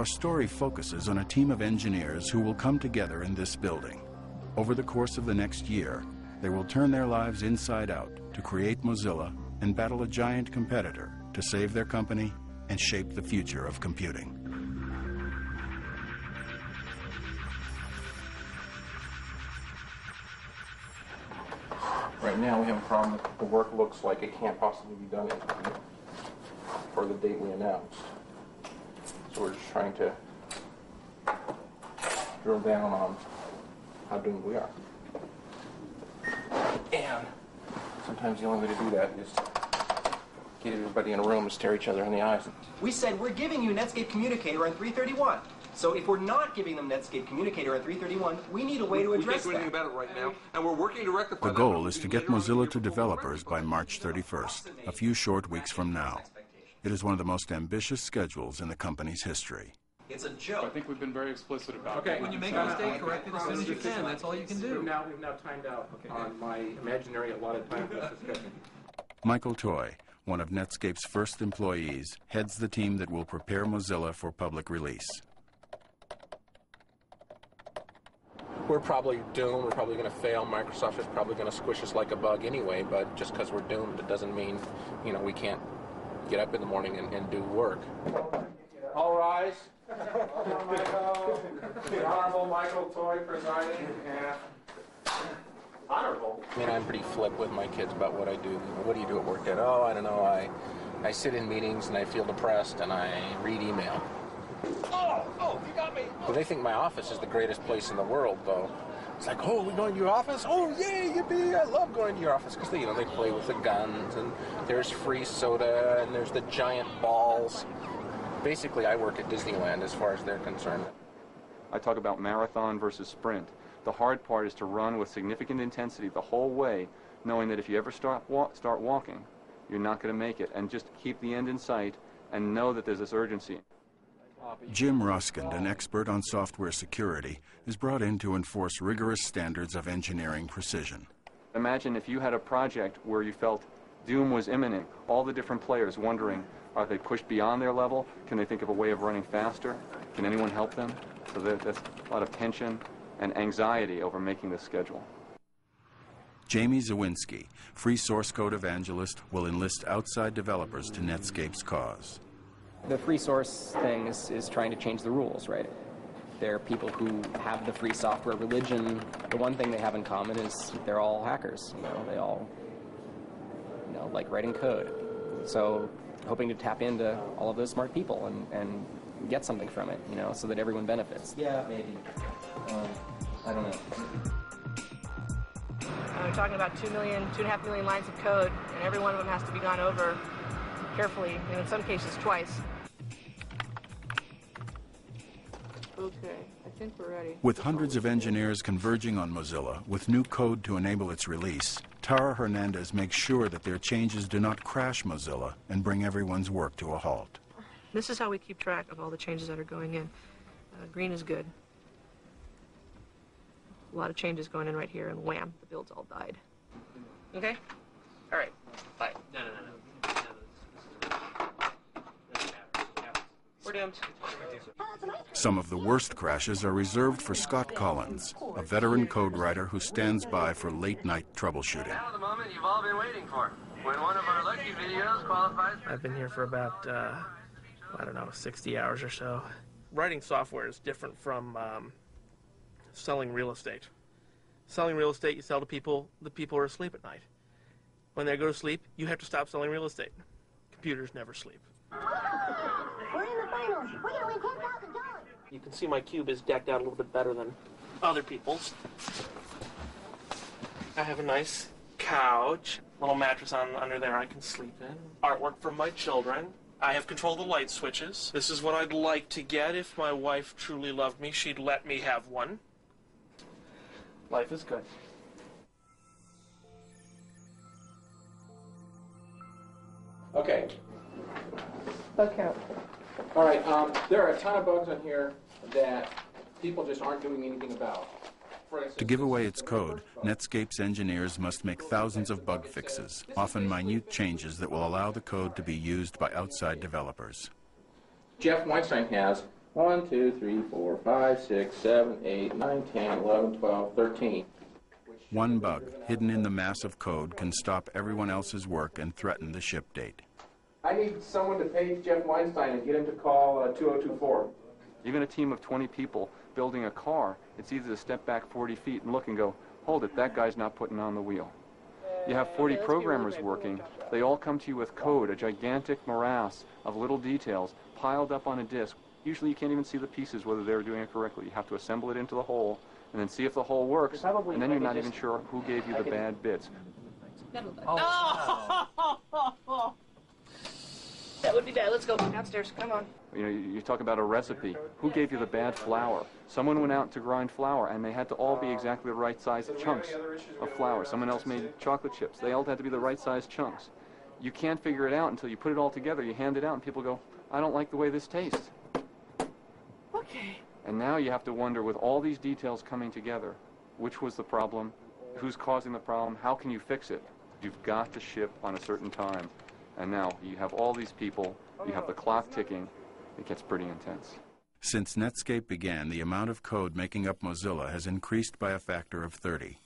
Our story focuses on a team of engineers who will come together in this building. Over the course of the next year, they will turn their lives inside out to create Mozilla and battle a giant competitor to save their company and shape the future of computing. Right now we have a problem that the work looks like it can't possibly be done in time for the date we announced. So we're just trying to drill down on how doomed we are. And sometimes the only way to do that is get everybody in a room and stare each other in the eyes. We said we're giving you Netscape Communicator on 331. So if we're not giving them Netscape Communicator on 331, we need a way to address that. We can't do anything about it right now, and we're working to rectify The goal is to get Mozilla to developers by March 31st, a few short weeks from now. It is one of the most ambitious schedules in the company's history. It's a joke. I think we've been very explicit about it. Okay. When you make a mistake, correct it as soon as you can. That's all you can do. We've now timed out on my imaginary allotted time for this discussion. Michael Toy, one of Netscape's first employees, heads the team that will prepare Mozilla for public release. We're probably doomed. We're probably going to fail. Microsoft is probably going to squish us like a bug anyway, but just because we're doomed, it doesn't mean, we can't get up in the morning and do work. All rise. The Honorable Michael Toy presiding. Honorable. I'm pretty flip with my kids about what I do. What do you do at work, Dad? Oh, I don't know. I sit in meetings and I feel depressed and I read email. Oh, you got me. Well, they think my office is the greatest place in the world, though. It's like, oh, we're going to your office? Oh, yay, yippee, I love going to your office. Because, they play with the guns, and there's free soda, and there's the giant balls. Basically, I work at Disneyland as far as they're concerned. I talk about marathon versus sprint. The hard part is to run with significant intensity the whole way, knowing that if you ever start walking, you're not going to make it. And just keep the end in sight and know that there's this urgency. Jim Roskind, an expert on software security, is brought in to enforce rigorous standards of engineering precision. Imagine if you had a project where you felt doom was imminent, all the different players wondering, are they pushed beyond their level? Can they think of a way of running faster? Can anyone help them? So there's a lot of tension and anxiety over making this schedule. Jamie Zawinski, free source code evangelist, will enlist outside developers to Netscape's cause. The free source thing is trying to change the rules, right? There are people who have the free software religion. The one thing they have in common is they're all hackers. They all, like writing code. So hoping to tap into all of those smart people and get something from it, so that everyone benefits. Yeah, maybe. I don't know. We're talking about 2.5 million lines of code, and every one of them has to be gone over carefully, and in some cases twice. Okay, I think we're ready. With hundreds of engineers converging on Mozilla with new code to enable its release, Tara Hernandez makes sure that their changes do not crash Mozilla and bring everyone's work to a halt. This is how we keep track of all the changes that are going in. Green is good. A lot of changes going in right here, and wham, the build's all died. Okay? All right. Bye. No. We're doomed. Some of the worst crashes are reserved for Scott Collins, a veteran code writer who stands by for late-night troubleshooting. Now the moment you've all been waiting for, when one of our lucky videos qualifies for... I've been here for about, 60 hours or so. Writing software is different from selling real estate. Selling real estate, you sell to people, the people are asleep at night. When they go to sleep, you have to stop selling real estate. Computers never sleep. We're in the finals. We're going to win $10,000. You can see my cube is decked out a little bit better than other people's. I have a nice couch, little mattress under there I can sleep in. Artwork from my children. I have control of the light switches. This is what I'd like to get. If my wife truly loved me, she'd let me have one. Life is good. Okay. Bug count. All right, there are a ton of bugs on here that people just aren't doing anything about. For instance, To give away its code, Netscape's engineers must make thousands of bug fixes, often minute changes that will allow the code to be used by outside developers. Jeff Weinstein has 1, 2, 3, 4, 5, 6, 7, 8, 9, 10, 11, 12, 13. One bug hidden in the mass of code can stop everyone else's work and threaten the ship date. I need someone to page Jeff Weinstein and get him to call 2024. Even a team of 20 people building a car, it's easy to step back 40 feet and look and go, hold it, that guy's not putting on the wheel. You have 40 programmers working. They all come to you with code, a gigantic morass of little details piled up on a disk. Usually you can't even see the pieces, whether they're doing it correctly. You have to assemble it into the whole and then see if the whole works, and then you're not even sure who gave you the bad bits. Oh. That would be bad. Let's go downstairs. Come on. You know, you talk about a recipe. Who gave you the bad flour? Someone went out to grind flour, and they had to all be exactly the right size chunks of flour. Someone else made chocolate chips. They all had to be the right size chunks. You can't figure it out until you put it all together. You hand it out, and people go, I don't like the way this tastes. Okay. And now you have to wonder, with all these details coming together, which was the problem, who's causing the problem, how can you fix it? You've got to ship on a certain time. And now you have all these people, you have the clock ticking, it gets pretty intense. Since Netscape began, the amount of code making up Mozilla has increased by a factor of 30.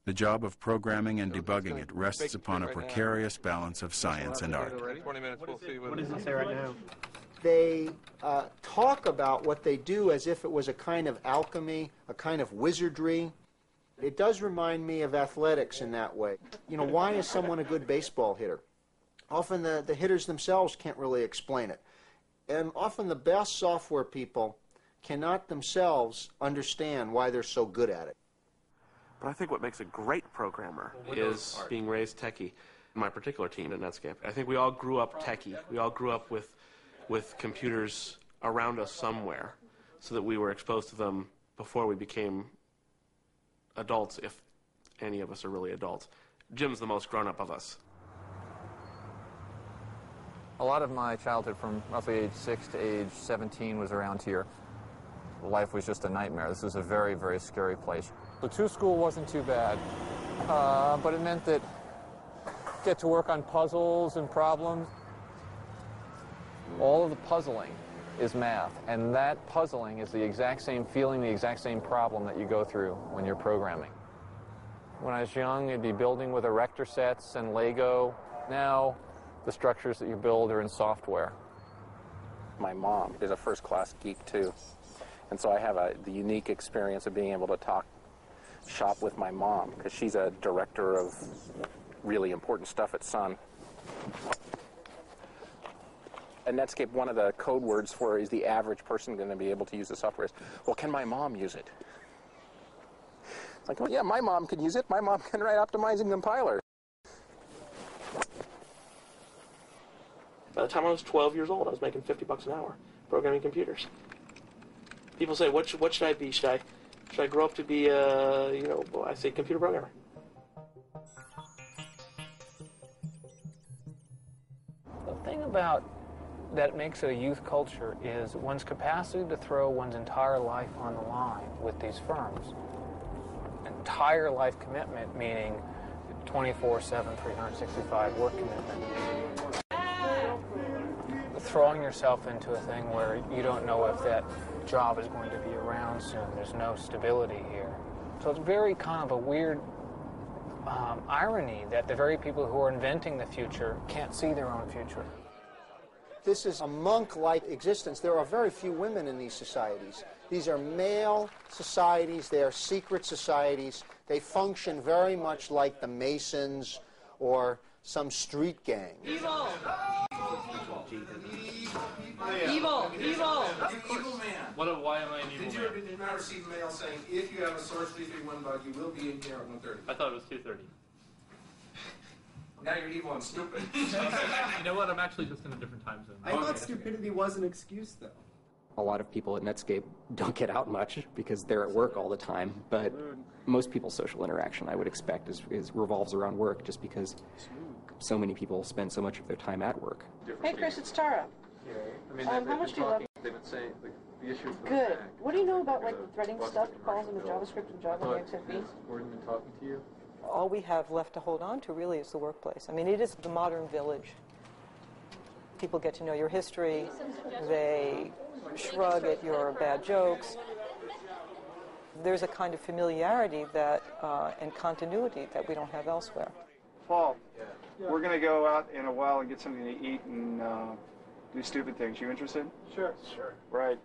The job of programming and debugging it rests upon a precarious balance of science and art. 20 minutes, we'll see What does it say right now? They talk about what they do as if it was a kind of alchemy, a kind of wizardry. It does remind me of athletics in that way. You know, why is someone a good baseball hitter? Often the hitters themselves can't really explain it. And often the best software people cannot themselves understand why they're so good at it. But I think what makes a great programmer is being raised techie. My particular team at Netscape, I think we all grew up techie. We all grew up with computers around us somewhere, so that we were exposed to them before we became adults, if any of us are really adults. Jim's the most grown-up of us. A lot of my childhood from roughly age 6 to age 17 was around here. Life was just a nightmare. This was a very, very scary place. The school wasn't too bad, but it meant that get to work on puzzles and problems. All of the puzzling is math, and that puzzling is the exact same feeling, the exact same problem that you go through when you're programming. When I was young, I'd be building with erector sets and Lego. Now, the structures that you build are in software. My mom is a first-class geek, too. And so I have the unique experience of being able to shop with my mom, because she's a director of really important stuff at Sun. At Netscape, one of the code words for is the average person going to be able to use the software is, well, can my mom use it? It's like, well, yeah, my mom can use it. My mom can write optimizing compiler. By the time I was 12 years old, I was making $50 an hour programming computers. People say, what should I be? Should I grow up to be I say computer programmer. The thing about that makes it a youth culture is one's capacity to throw one's entire life on the line with these firms. Entire life commitment, meaning 24/7, 365 work commitment. Throwing yourself into a thing where you don't know if that job is going to be around soon. There's no stability here. So it's very kind of a weird irony that the very people who are inventing the future can't see their own future. This is a monk-like existence. There are very few women in these societies. These are male societies. They are secret societies. They function very much like the Masons or some street gang. Evil! Evil! Evil! Evil man. Why am I an evil man? Did you not receive mail saying, if you have a Source 331 bug, you will be in here at 1:30? I thought it was 2:30. Now you're evil and stupid. You know what? I'm actually just in a different time zone. I thought stupidity was an excuse, though. A lot of people at Netscape don't get out much because they're at work all the time, but most people's social interaction, I would expect, is revolves around work, just because so many people spend so much of their time at work. Hey, Chris, it's Tara. How much do you love? They've been saying the issues. Good. What do you know about like the threading stuff, calls into JavaScript and Java and XFB? Gordon been talking to you? All we have left to hold on to really is the workplace. I mean, it is the modern village. People get to know your history. They shrug at your bad jokes. There's a kind of familiarity that and continuity that we don't have elsewhere. Paul, we're going to go out in a while and get something to eat and do stupid things. You interested? Sure. Sure. Right.